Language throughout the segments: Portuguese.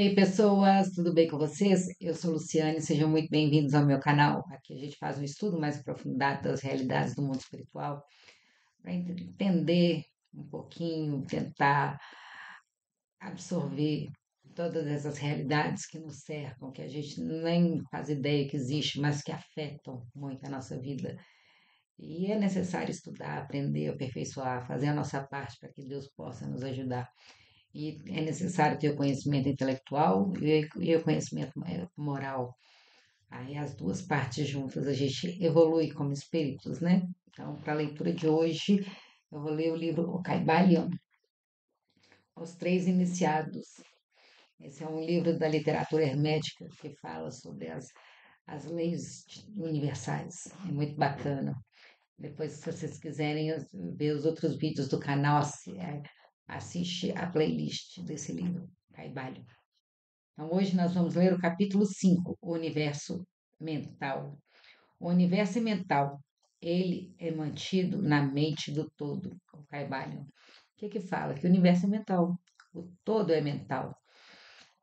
Ei, pessoas, tudo bem com vocês? Eu sou Luciane, sejam muito bem-vindos ao meu canal. Aqui a gente faz um estudo mais aprofundado das realidades do mundo espiritual, para entender um pouquinho, tentar absorver todas essas realidades que nos cercam, que a gente nem faz ideia que existe, mas que afetam muito a nossa vida. E é necessário estudar, aprender, aperfeiçoar, fazer a nossa parte para que Deus possa nos ajudar. E é necessário ter o conhecimento intelectual e o conhecimento moral. Aí as duas partes juntas a gente evolui como espíritos, né? Então, para a leitura de hoje, eu vou ler o livro O Caibalion, Os Três Iniciados. Esse é um livro da literatura hermética que fala sobre as leis universais. É muito bacana. Depois, se vocês quiserem ver os outros vídeos do canal, assiste a playlist desse livro, Caibalion. Então, hoje nós vamos ler o capítulo 5, o universo mental. O universo mental, ele é mantido na mente do todo, o Caibalion. O que fala? Que o universo é mental, o todo é mental.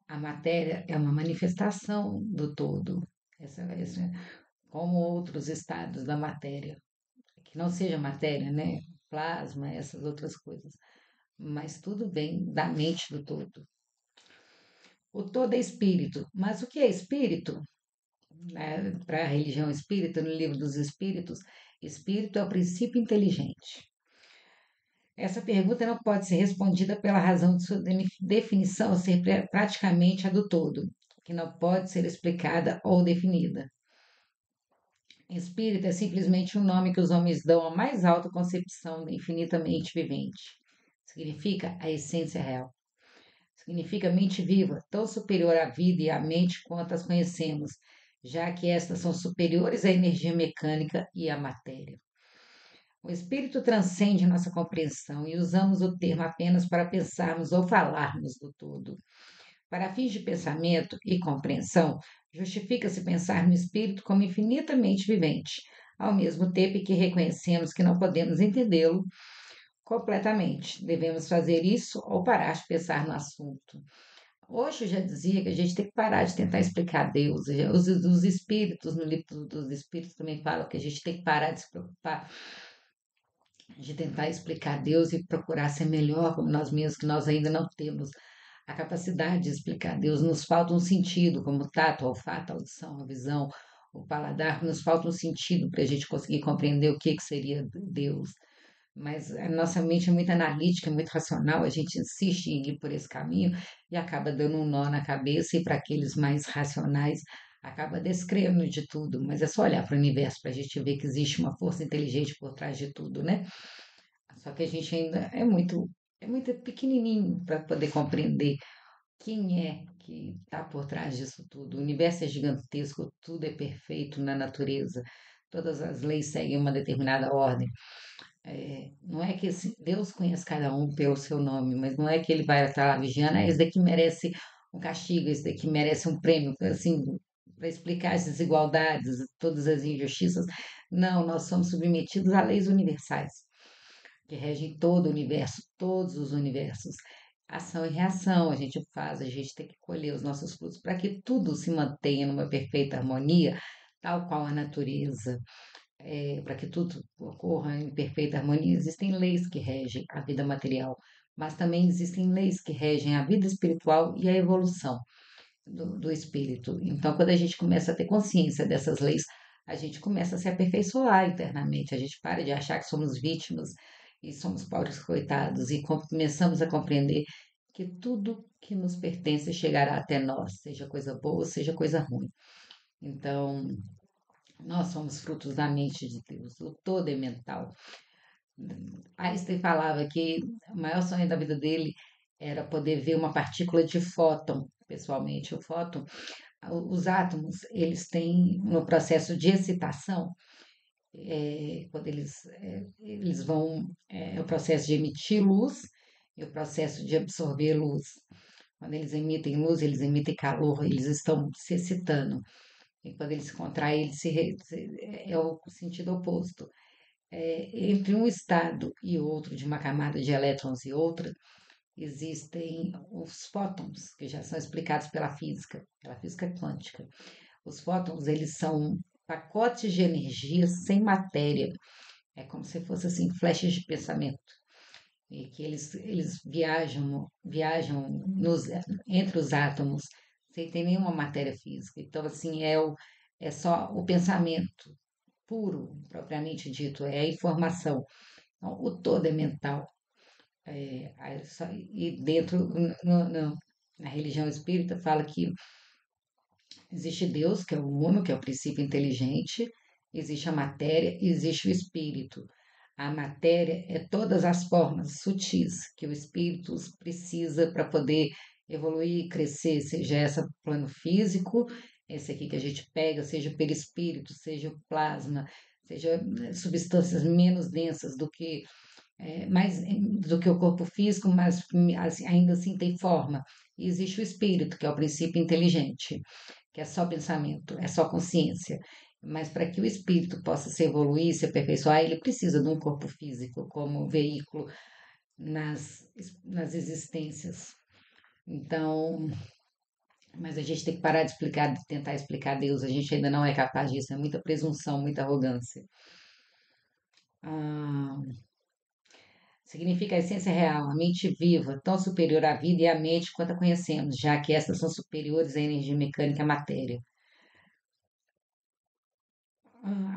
A matéria é uma manifestação do todo, como outros estados da matéria, que não seja matéria, né? Plasma, essas outras coisas. Mas tudo vem da mente do todo. O todo é espírito. Mas o que é espírito? Para a religião espírita, no livro dos Espíritos, espírito é o princípio inteligente. Essa pergunta não pode ser respondida pela razão de sua definição ser praticamente a do todo, que não pode ser explicada ou definida. Espírito é simplesmente um nome que os homens dão à mais alta concepção infinitamente vivente. Significa a essência real. Significa mente viva, tão superior à vida e à mente quanto as conhecemos, já que estas são superiores à energia mecânica e à matéria. O espírito transcende nossa compreensão e usamos o termo apenas para pensarmos ou falarmos do todo. Para fins de pensamento e compreensão, justifica-se pensar no espírito como infinitamente vivente, ao mesmo tempo que reconhecemos que não podemos entendê-lo completamente. Devemos fazer isso ou parar de pensar no assunto. Hoje eu já dizia que a gente tem que parar de tentar explicar Deus. Os espíritos, no livro dos espíritos também falam que a gente tem que parar de se preocupar de tentar explicar Deus e procurar ser melhor como nós mesmos, que nós ainda não temos a capacidade de explicar Deus. Nos falta um sentido, como o tato, o olfato, a audição, a visão, o paladar, nos falta um sentido para a gente conseguir compreender o que seria Deus. Mas a nossa mente é muito analítica, muito racional, a gente insiste em ir por esse caminho e acaba dando um nó na cabeça, e para aqueles mais racionais, acaba descrendo de tudo. Mas é só olhar para o universo para a gente ver que existe uma força inteligente por trás de tudo, né? Só que a gente ainda é muito pequenininho para poder compreender quem é que está por trás disso tudo. O universo é gigantesco, tudo é perfeito na natureza, todas as leis seguem uma determinada ordem. Não é que Deus conhece cada um pelo seu nome, mas não é que ele vai estar lá vigiando, esse daqui merece um castigo, esse daqui merece um prêmio, assim, para explicar as desigualdades, todas as injustiças. Não, nós somos submetidos a leis universais, que regem todo o universo, todos os universos. Ação e reação a gente faz, a gente tem que colher os nossos frutos para que tudo se mantenha numa perfeita harmonia, tal qual a natureza. Para que tudo ocorra em perfeita harmonia, existem leis que regem a vida material, mas também existem leis que regem a vida espiritual e a evolução do espírito. Então, quando a gente começa a ter consciência dessas leis, a gente começa a se aperfeiçoar internamente, a gente para de achar que somos vítimas e somos pobres coitados e começamos a compreender que tudo que nos pertence chegará até nós, seja coisa boa, seja coisa ruim. Então, nós somos frutos da mente de Deus, o todo é mental. Einstein falava que o maior sonho da vida dele era poder ver uma partícula de fóton, pessoalmente. O fóton, os átomos, eles têm no processo de excitação, quando eles vão, o processo de emitir luz e o processo de absorver luz. Quando eles emitem luz, eles emitem calor, eles estão se excitando. E quando eles se contraem, é o sentido oposto. Entre um estado e outro, de uma camada de elétrons e outra, existem os fótons, que já são explicados pela física quântica. Os fótons, eles são pacotes de energia sem matéria. É como se fosse assim, flashes de pensamento. E que eles viajam entre os átomos sem ter nenhuma matéria física. Então, assim, é só o pensamento puro, propriamente dito, é a informação. Então, o todo é mental. E dentro, na religião espírita, fala que existe Deus, que é o uno, que é o princípio inteligente, existe a matéria e existe o espírito. A matéria é todas as formas sutis que o espírito precisa para poder evoluir e crescer, seja essa plano físico, esse aqui que a gente pega, seja o perispírito, seja o plasma, seja substâncias menos densas mais do que o corpo físico, mas assim, ainda assim tem forma. E existe o espírito, que é o princípio inteligente, que é só pensamento, é só consciência. Mas para que o espírito possa se evoluir, se aperfeiçoar, ele precisa de um corpo físico como veículo nas, nas existências. Então, mas a gente tem que parar de explicar, de tentar explicar Deus. A gente ainda não é capaz disso. É muita presunção, muita arrogância. Ah, significa a essência real, a mente viva, tão superior à vida e à mente quanto a conhecemos, já que estas são superiores à energia mecânica e à matéria.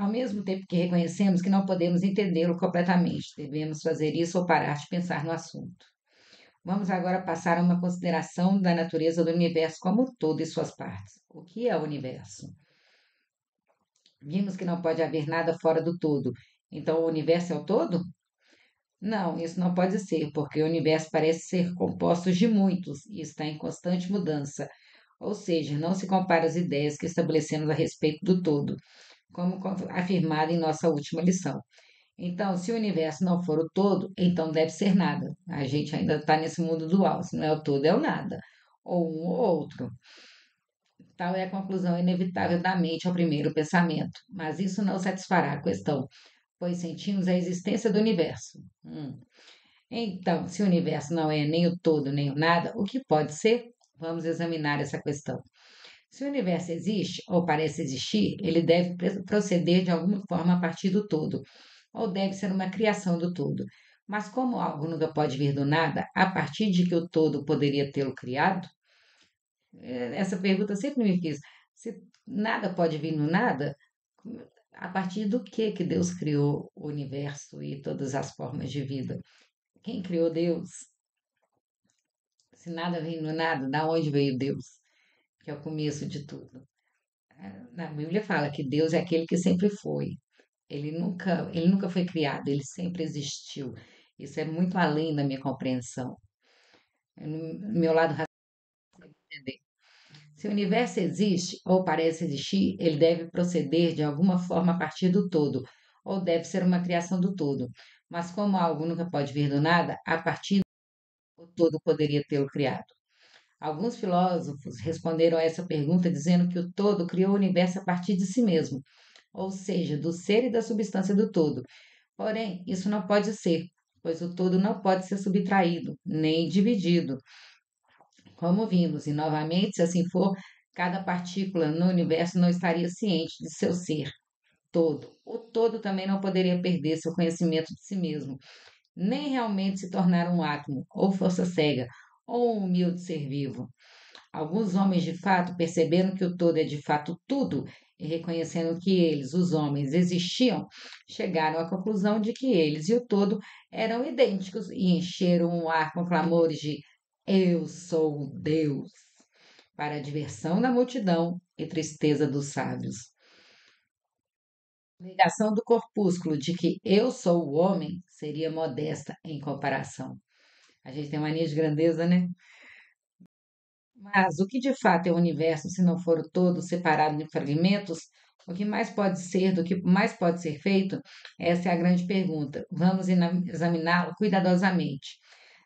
Ao mesmo tempo que reconhecemos que não podemos entendê-lo completamente, devemos fazer isso ou parar de pensar no assunto. Vamos agora passar a uma consideração da natureza do universo como um todo e suas partes. O que é o universo? Vimos que não pode haver nada fora do todo. Então, o universo é o todo? Não, isso não pode ser, porque o universo parece ser composto de muitos e está em constante mudança. Ou seja, não se compara às ideias que estabelecemos a respeito do todo, como afirmado em nossa última lição. Então, se o universo não for o todo, então deve ser nada. A gente ainda está nesse mundo dual, se não é o todo, é o nada, ou um ou outro. Tal é a conclusão inevitável da mente ao primeiro pensamento, mas isso não satisfará a questão, pois sentimos a existência do universo. Então, se o universo não é nem o todo nem o nada, o que pode ser? Vamos examinar essa questão. Se o universo existe ou parece existir, ele deve proceder de alguma forma a partir do todo, ou deve ser uma criação do todo. Mas como algo nunca pode vir do nada, a partir de que o todo poderia tê-lo criado? Essa pergunta sempre me fiz. Se nada pode vir do nada, a partir do que Deus criou o universo e todas as formas de vida? Quem criou Deus? Se nada vem do nada, da onde veio Deus? Que é o começo de tudo. Na Bíblia fala que Deus é aquele que sempre foi. Ele nunca foi criado, ele sempre existiu. Isso é muito além da minha compreensão. No meu lado racional, entender. Se o universo existe ou parece existir, ele deve proceder de alguma forma a partir do todo, ou deve ser uma criação do todo. Mas como algo nunca pode vir do nada, a partir do todo poderia tê-lo criado. Alguns filósofos responderam a essa pergunta dizendo que o todo criou o universo a partir de si mesmo, ou seja, do ser e da substância do todo. Porém, isso não pode ser, pois o todo não pode ser subtraído, nem dividido, como vimos, e novamente, se assim for, cada partícula no universo não estaria ciente de seu ser todo. O todo também não poderia perder seu conhecimento de si mesmo, nem realmente se tornar um átomo, ou força cega, ou um humilde ser vivo. Alguns homens de fato perceberam que o todo é de fato tudo e reconhecendo que eles, os homens, existiam, chegaram à conclusão de que eles e o todo eram idênticos e encheram o ar com clamores de Eu sou Deus, para a diversão da multidão e tristeza dos sábios. A negação do corpúsculo de que eu sou o homem seria modesta em comparação. A gente tem mania de grandeza, né? Mas o que de fato é o universo se não for o todo separado em fragmentos? O que mais pode ser do que mais pode ser feito? Essa é a grande pergunta. Vamos examiná-lo cuidadosamente.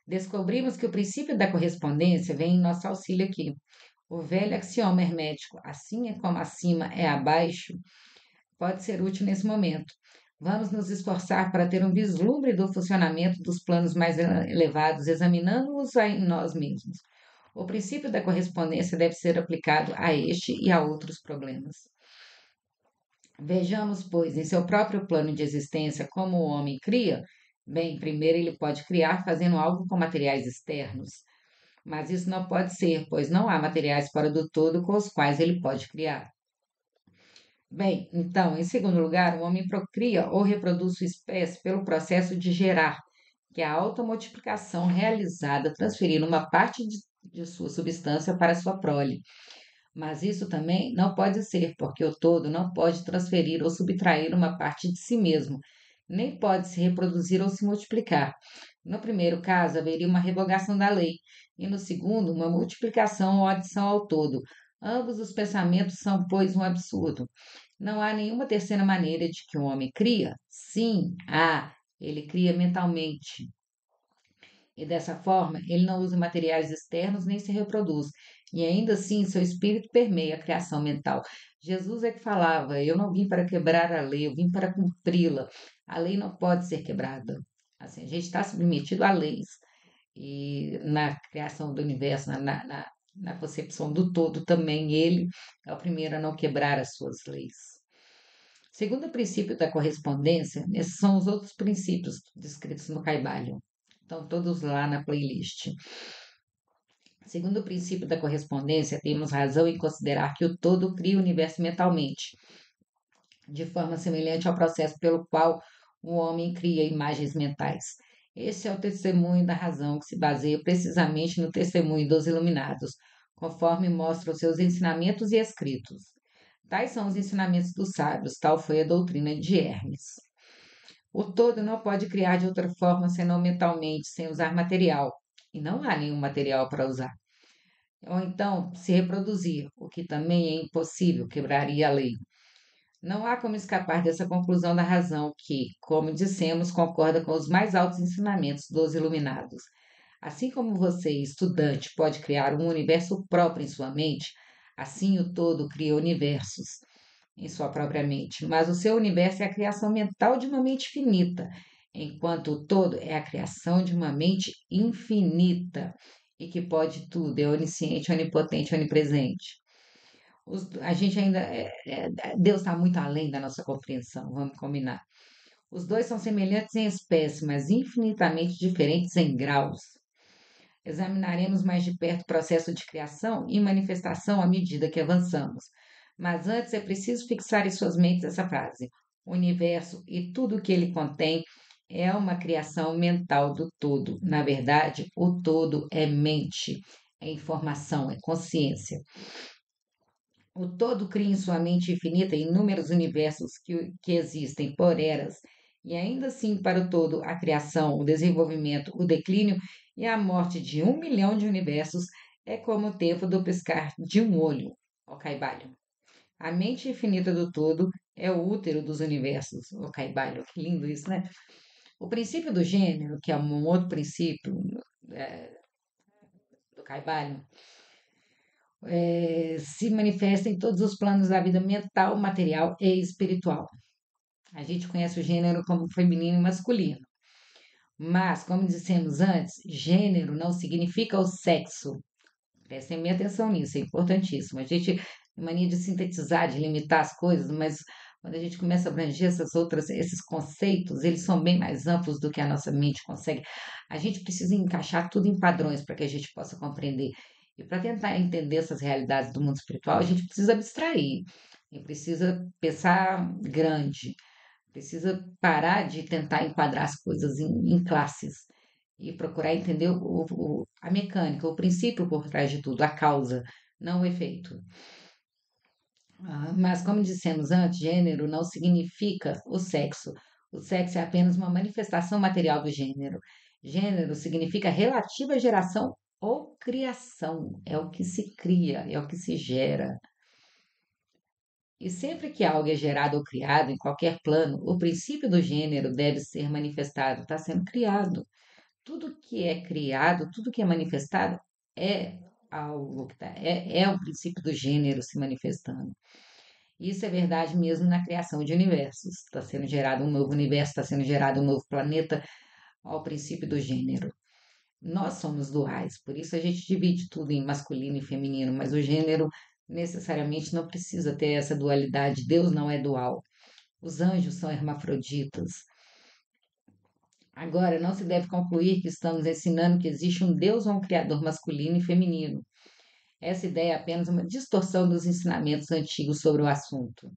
Descobrimos que o princípio da correspondência vem em nosso auxílio aqui. O velho axioma hermético, assim é como acima é abaixo, pode ser útil nesse momento. Vamos nos esforçar para ter um vislumbre do funcionamento dos planos mais elevados, examinando-os em nós mesmos. O princípio da correspondência deve ser aplicado a este e a outros problemas. Vejamos, pois, em seu próprio plano de existência como o homem cria. Bem, primeiro ele pode criar fazendo algo com materiais externos, mas isso não pode ser, pois não há materiais fora do todo com os quais ele pode criar. Bem, então, em segundo lugar, o homem procria ou reproduz sua espécie pelo processo de gerar, que é a automultiplicação realizada transferindo uma parte de sua substância para sua prole. Mas isso também não pode ser, porque o todo não pode transferir ou subtrair uma parte de si mesmo, nem pode se reproduzir ou se multiplicar. No primeiro caso, haveria uma revogação da lei, e no segundo, uma multiplicação ou adição ao todo. Ambos os pensamentos são, pois, um absurdo. Não há nenhuma terceira maneira de que o homem cria? Sim, há. Ele cria mentalmente. E dessa forma, ele não usa materiais externos nem se reproduz. E ainda assim, seu espírito permeia a criação mental. Jesus é que falava: Eu não vim para quebrar a lei, eu vim para cumpri-la. A lei não pode ser quebrada. Assim, a gente está submetido a leis. E na criação do universo, na concepção do todo também, ele é o primeiro a não quebrar as suas leis. Segundo o princípio da correspondência, esses são os outros princípios descritos no Kybalion. Estão todos lá na playlist. Segundo o princípio da correspondência, temos razão em considerar que o todo cria o universo mentalmente, de forma semelhante ao processo pelo qual o homem cria imagens mentais. Esse é o testemunho da razão, que se baseia precisamente no testemunho dos iluminados, conforme mostram seus ensinamentos e escritos. Tais são os ensinamentos dos sábios, tal foi a doutrina de Hermes. O todo não pode criar de outra forma senão mentalmente, sem usar material, e não há nenhum material para usar. Ou então, se reproduzir, o que também é impossível, quebraria a lei. Não há como escapar dessa conclusão da razão que, como dissemos, concorda com os mais altos ensinamentos dos iluminados. Assim como você, estudante, pode criar um universo próprio em sua mente, assim o todo cria universos em sua própria mente. Mas o seu universo é a criação mental de uma mente finita, enquanto o todo é a criação de uma mente infinita e que pode tudo, é onisciente, onipotente, onipresente. A gente ainda. Deus está muito além da nossa compreensão, vamos combinar. Os dois são semelhantes em espécie, mas infinitamente diferentes em graus. Examinaremos mais de perto o processo de criação e manifestação à medida que avançamos. Mas antes é preciso fixar em suas mentes essa frase: o universo e tudo o que ele contém é uma criação mental do todo. Na verdade, o todo é mente, é informação, é consciência. O todo cria em sua mente infinita inúmeros universos que existem por eras, e ainda assim, para o todo, a criação, o desenvolvimento, o declínio e a morte de 1 milhão de universos é como o tempo do piscar de um olho, ó Caibalho. A mente infinita do todo é o útero dos universos, ó Caibalho. Que lindo isso, né? O princípio do gênero, que é um outro princípio é, do Caibalho, se manifesta em todos os planos da vida mental, material e espiritual. A gente conhece o gênero como feminino e masculino. Mas, como dissemos antes, gênero não significa o sexo. Prestem minha atenção nisso, é importantíssimo. A gente tem mania de sintetizar, de limitar as coisas, mas quando a gente começa a abranger esses conceitos, eles são bem mais amplos do que a nossa mente consegue. A gente precisa encaixar tudo em padrões para que a gente possa compreender. E para tentar entender essas realidades do mundo espiritual, a gente precisa abstrair, e precisa pensar grande, precisa parar de tentar enquadrar as coisas em classes e procurar entender a mecânica, o princípio por trás de tudo, a causa, não o efeito. Mas, como dissemos antes, gênero não significa o sexo. O sexo é apenas uma manifestação material do gênero. Gênero significa relativa geração ou criação. É o que se cria, é o que se gera. E sempre que algo é gerado ou criado em qualquer plano, o princípio do gênero deve ser manifestado, está sendo criado. Tudo que é criado, tudo que é manifestado é algo que é o princípio do gênero se manifestando. Isso é verdade mesmo na criação de universos. Está sendo gerado um novo universo, está sendo gerado um novo planeta ao princípio do gênero. Nós somos duais, por isso a gente divide tudo em masculino e feminino, mas o gênero necessariamente não precisa ter essa dualidade. Deus não é dual. Os anjos são hermafroditas. Agora, não se deve concluir que estamos ensinando que existe um Deus ou um Criador masculino e feminino. Essa ideia é apenas uma distorção dos ensinamentos antigos sobre o assunto.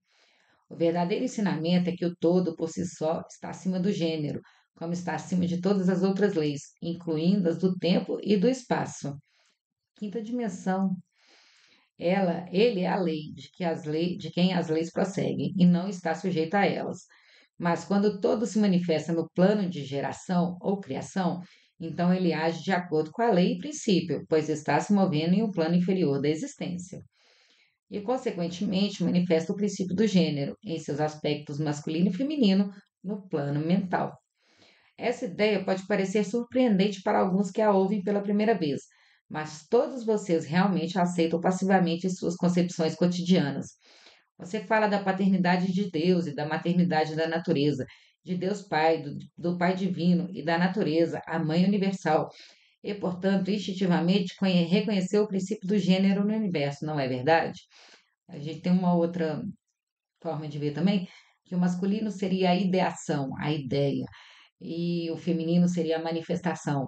O verdadeiro ensinamento é que o todo, por si só, está acima do gênero, como está acima de todas as outras leis, incluindo as do tempo e do espaço. Quinta dimensão. Ele é a lei de quem as leis prosseguem e não está sujeito a elas. Mas quando todo se manifesta no plano de geração ou criação, então ele age de acordo com a lei e princípio, pois está se movendo em um plano inferior da existência. E, consequentemente, manifesta o princípio do gênero, em seus aspectos masculino e feminino, no plano mental. Essa ideia pode parecer surpreendente para alguns que a ouvem pela primeira vez, mas todos vocês realmente a aceitam passivamente em suas concepções cotidianas. Você fala da paternidade de Deus e da maternidade da natureza, de Deus Pai, do Pai Divino e da natureza, a Mãe Universal, e, portanto, instintivamente reconheceu o princípio do gênero no universo, não é verdade? A gente tem uma outra forma de ver também, que o masculino seria a ideação, a ideia, e o feminino seria a manifestação.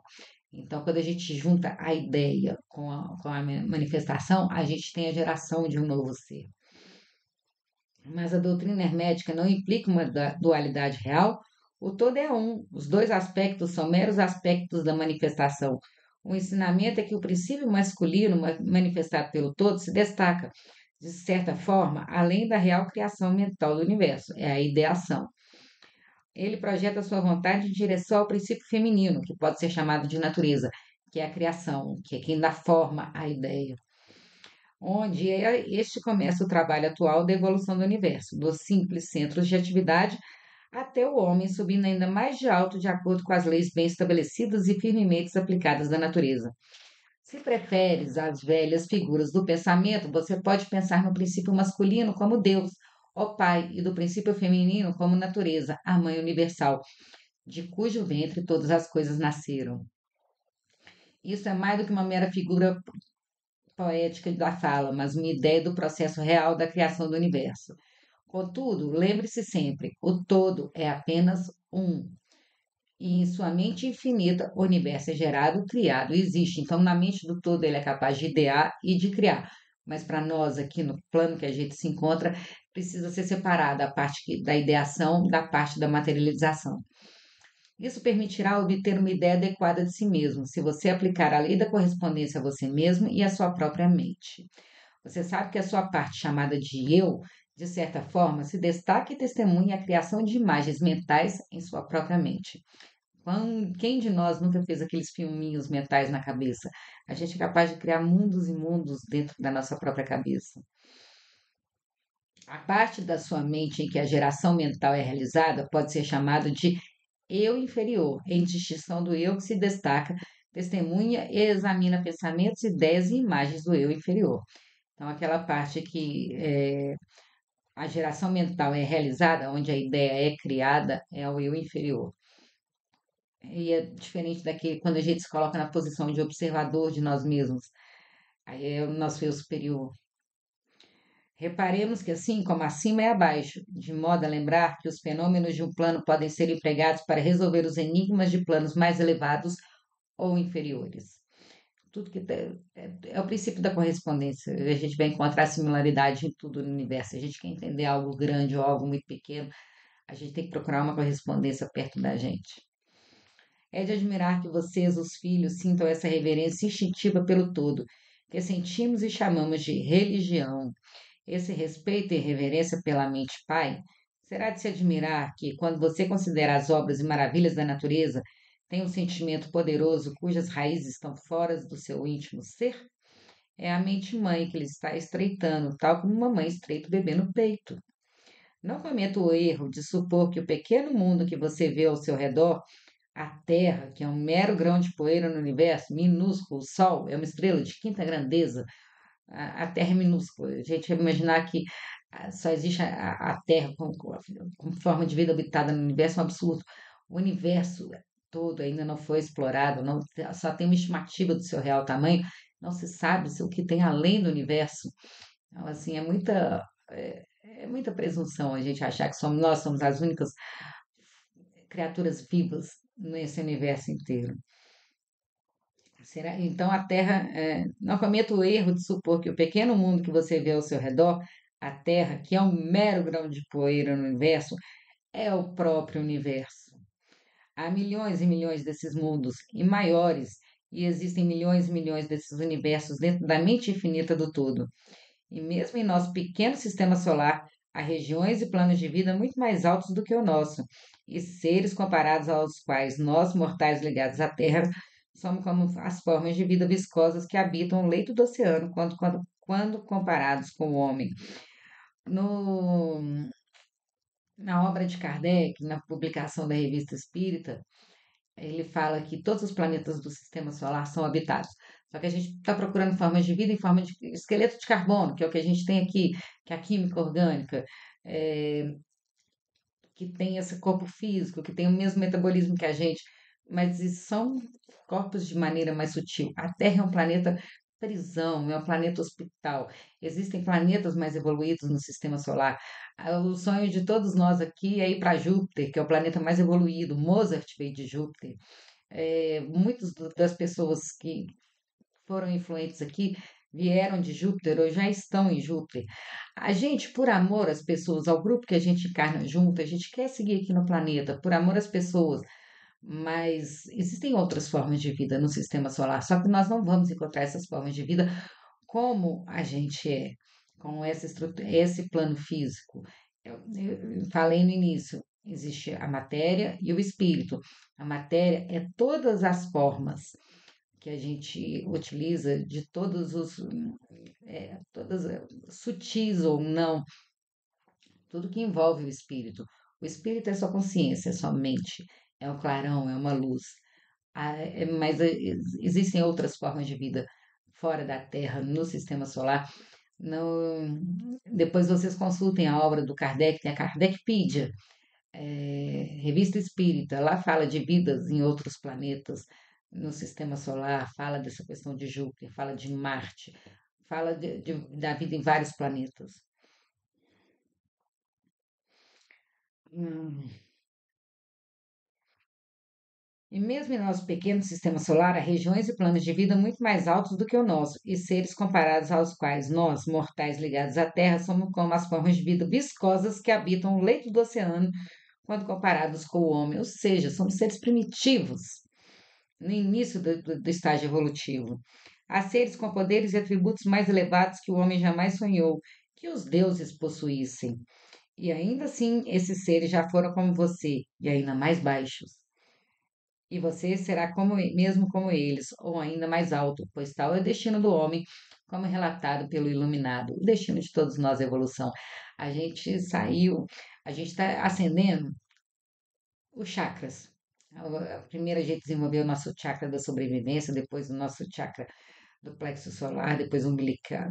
Então, quando a gente junta a ideia com a manifestação, a gente tem a geração de um novo ser. Mas a doutrina hermética não implica uma dualidade real. O todo é um. Os dois aspectos são meros aspectos da manifestação. O ensinamento é que o princípio masculino manifestado pelo todo se destaca, de certa forma, além da real criação mental do universo, é a ideação. Ele projeta sua vontade em direção ao princípio feminino, que pode ser chamado de natureza, que é a criação, que é quem dá forma à ideia. Onde este começa o trabalho atual da evolução do universo, dos simples centros de atividade até o homem subindo ainda mais de alto de acordo com as leis bem estabelecidas e firmemente aplicadas da natureza. Se preferes as velhas figuras do pensamento, você pode pensar no princípio masculino como Deus, ó Pai, e do princípio feminino como natureza, a Mãe Universal, de cujo ventre todas as coisas nasceram. Isso é mais do que uma mera figura poética da fala, mas uma ideia do processo real da criação do universo. Contudo, lembre-se sempre, o todo é apenas um. E em sua mente infinita, o universo é gerado, criado e existe. Então, na mente do todo, ele é capaz de idear e de criar. Mas para nós, aqui no plano que a gente se encontra, precisa ser separada a parte da ideação da parte da materialização. Isso permitirá obter uma ideia adequada de si mesmo, se você aplicar a lei da correspondência a você mesmo e à sua própria mente. Você sabe que a sua parte chamada de eu, de certa forma, se destaca e testemunha a criação de imagens mentais em sua própria mente. Quem de nós nunca fez aqueles filminhos mentais na cabeça? A gente é capaz de criar mundos e mundos dentro da nossa própria cabeça. A parte da sua mente em que a geração mental é realizada pode ser chamada de eu inferior, em distinção do eu que se destaca, testemunha e examina pensamentos, ideias e imagens do eu inferior. Então, aquela parte que a geração mental é realizada, onde a ideia é criada, é o eu inferior. E é diferente daquele quando a gente se coloca na posição de observador de nós mesmos. Aí é o nosso eu superior. Reparemos que assim como acima é abaixo, de modo a lembrar que os fenômenos de um plano podem ser empregados para resolver os enigmas de planos mais elevados ou inferiores. Tudo que é o princípio da correspondência. A gente vai encontrar similaridade em tudo no universo. Se a gente quer entender algo grande ou algo muito pequeno, a gente tem que procurar uma correspondência perto da gente. É de admirar que vocês, os filhos, sintam essa reverência instintiva pelo todo, que sentimos e chamamos de religião. Esse respeito e reverência pela mente pai será de se admirar que, quando você considera as obras e maravilhas da natureza, tem um sentimento poderoso cujas raízes estão fora do seu íntimo ser? É a mente mãe que ele está estreitando, tal como uma mãe estreita o bebê no peito. Não cometa o erro de supor que o pequeno mundo que você vê ao seu redor, a Terra, que é um mero grão de poeira no universo, minúsculo, o Sol é uma estrela de quinta grandeza, a Terra é minúscula. A gente vai imaginar que só existe a Terra como forma de vida habitada no universo, é um absurdo. O universo todo ainda não foi explorado, não, só tem uma estimativa do seu real tamanho, não se sabe o que tem além do universo. Então, assim, é muita presunção a gente achar que nós somos as únicas criaturas vivas nesse universo inteiro. Será? Então a Terra, não cometa o erro de supor que o pequeno mundo que você vê ao seu redor, a Terra, que é um mero grão de poeira no universo, é o próprio universo. Há milhões e milhões desses mundos e maiores, e existem milhões e milhões desses universos dentro da mente infinita do todo. E mesmo em nosso pequeno sistema solar, há regiões e planos de vida muito mais altos do que o nosso, e seres comparados aos quais nós, mortais ligados à Terra, somos como as formas de vida viscosas que habitam o leito do oceano quando comparados com o homem. No, na obra de Kardec, na publicação da Revista Espírita, ele fala que todos os planetas do sistema solar são habitados. Só que a gente está procurando formas de vida em forma de esqueleto de carbono, que é o que a gente tem aqui, que é a química orgânica, é, que tem esse corpo físico, que tem o mesmo metabolismo que a gente, mas são corpos de maneira mais sutil. A Terra é um planeta prisão, é um planeta hospital. Existem planetas mais evoluídos no sistema solar. O sonho de todos nós aqui é ir para Júpiter, que é o planeta mais evoluído. Mozart veio de Júpiter. Muitas das pessoas que foram influentes aqui vieram de Júpiter ou já estão em Júpiter. A gente, por amor às pessoas, ao grupo que a gente encarna junto, a gente quer seguir aqui no planeta, por amor às pessoas, mas existem outras formas de vida no sistema solar, só que nós não vamos encontrar essas formas de vida como a gente é, com essa estrutura, esse plano físico. Eu falei no início, existe a matéria e o espírito. A matéria é todas as formas que a gente utiliza de todas sutis ou não, tudo que envolve o espírito. O espírito é sua consciência, é sua mente, é um clarão, é uma luz. Mas existem outras formas de vida fora da Terra, no sistema solar. Não, depois vocês consultem a obra do Kardec, tem a Kardecpedia, Revista Espírita, lá fala de vidas em outros planetas no sistema solar, fala dessa questão de Júpiter, fala de Marte, fala da vida em vários planetas. Hum. E mesmo em nosso pequeno sistema solar, há regiões e planos de vida muito mais altos do que o nosso, e seres comparados aos quais nós, mortais ligados à Terra, somos como as formas de vida viscosas que habitam o leito do oceano quando comparados com o homem, ou seja, somos seres primitivos no início do estágio evolutivo. Há seres com poderes e atributos mais elevados que o homem jamais sonhou que os deuses possuíssem. E ainda assim, esses seres já foram como você, e ainda mais baixos. E você será mesmo como eles, ou ainda mais alto, pois tal é o destino do homem, como relatado pelo iluminado. O destino de todos nós é evolução. A gente saiu, a gente está ascendendo os chakras. Primeiro a gente desenvolveu o nosso chakra da sobrevivência, depois o nosso chakra do plexo solar, depois o umbilical,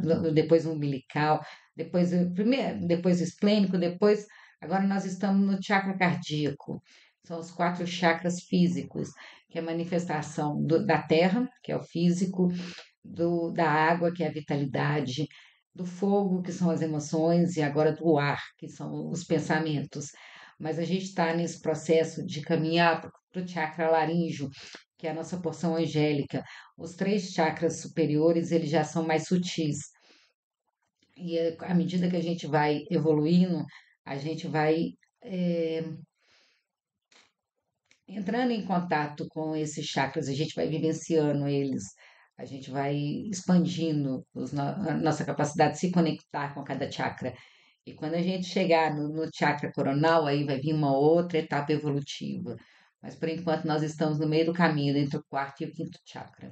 depois o esplênico, depois agora nós estamos no chakra cardíaco. São os 4 chakras físicos, que é a manifestação da terra, que é o físico, da água, que é a vitalidade, do fogo, que são as emoções, e agora do ar, que são os pensamentos. Mas a gente está nesse processo de caminhar para o chakra laríngeo, que é a nossa porção angélica. Os 3 chakras superiores, eles já são mais sutis. E à medida que a gente vai evoluindo, a gente vai é, entrando em contato com esses chakras, a gente vai vivenciando eles, a gente vai expandindo a nossa capacidade de se conectar com cada chakra. E quando a gente chegar no chakra coronal, aí vai vir uma outra etapa evolutiva. Mas por enquanto nós estamos no meio do caminho entre o quarto e o quinto chakra.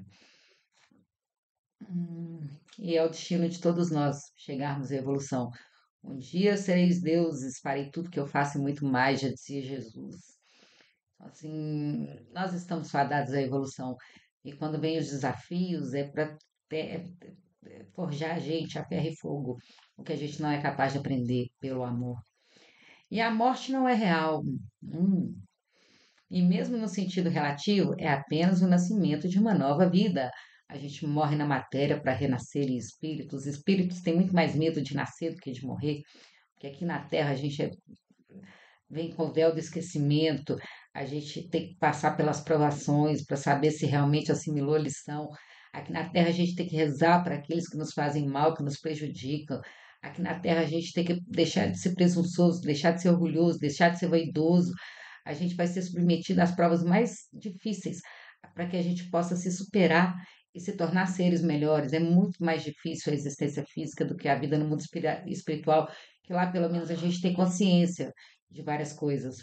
E é o destino de todos nós chegarmos à evolução. Um dia sereis deuses, farei tudo que eu faço e muito mais, já dizia Jesus. Assim, nós estamos fadados à evolução. E quando vem os desafios, é para forjar a gente a ferro e fogo, o que a gente não é capaz de aprender pelo amor. E a morte não é real. Hum. E mesmo no sentido relativo, é apenas o nascimento de uma nova vida. A gente morre na matéria para renascer em espírito. Os espíritos têm muito mais medo de nascer do que de morrer, porque aqui na Terra a gente vem com o véu do esquecimento, a gente tem que passar pelas provações para saber se realmente assimilou a lição. Aqui na Terra a gente tem que rezar para aqueles que nos fazem mal, que nos prejudicam. Aqui na Terra a gente tem que deixar de ser presunçoso, deixar de ser orgulhoso, deixar de ser vaidoso. A gente vai ser submetido às provas mais difíceis para que a gente possa se superar e se tornar seres melhores. É muito mais difícil a existência física do que a vida no mundo espiritual, que lá pelo menos a gente tem consciência de várias coisas.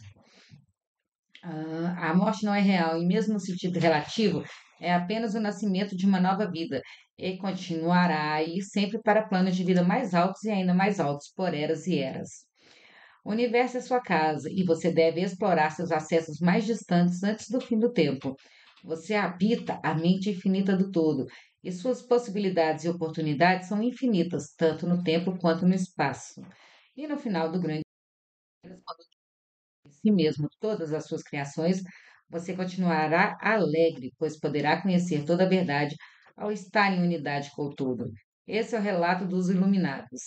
A morte não é real e, mesmo no sentido relativo, é apenas o nascimento de uma nova vida e continuará aí sempre para planos de vida mais altos e ainda mais altos, por eras e eras. O universo é sua casa e você deve explorar seus acessos mais distantes antes do fim do tempo. Você habita a mente infinita do todo e suas possibilidades e oportunidades são infinitas, tanto no tempo quanto no espaço. E no final do grande si mesmo todas as suas criações, você continuará alegre, pois poderá conhecer toda a verdade ao estar em unidade com o todo. Esse é o relato dos iluminados,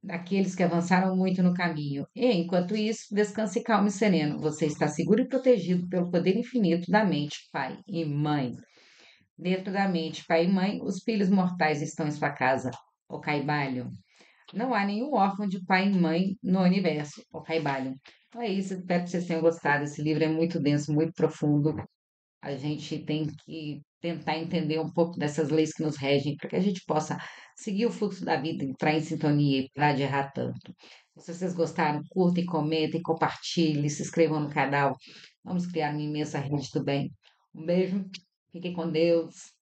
daqueles que avançaram muito no caminho. E, enquanto isso, descanse calmo e sereno. Você está seguro e protegido pelo poder infinito da mente, pai e mãe. Dentro da mente, pai e mãe, os filhos mortais estão em sua casa. O Caibalho. Não há nenhum órfão de pai e mãe no universo, o Caibalho. Então é isso, espero que vocês tenham gostado. Esse livro é muito denso, muito profundo. A gente tem que tentar entender um pouco dessas leis que nos regem para que a gente possa seguir o fluxo da vida, entrar em sintonia e parar de errar tanto. Se vocês gostaram, curtem, comentem, compartilhem, se inscrevam no canal. Vamos criar uma imensa rede do bem. Um beijo, fiquem com Deus.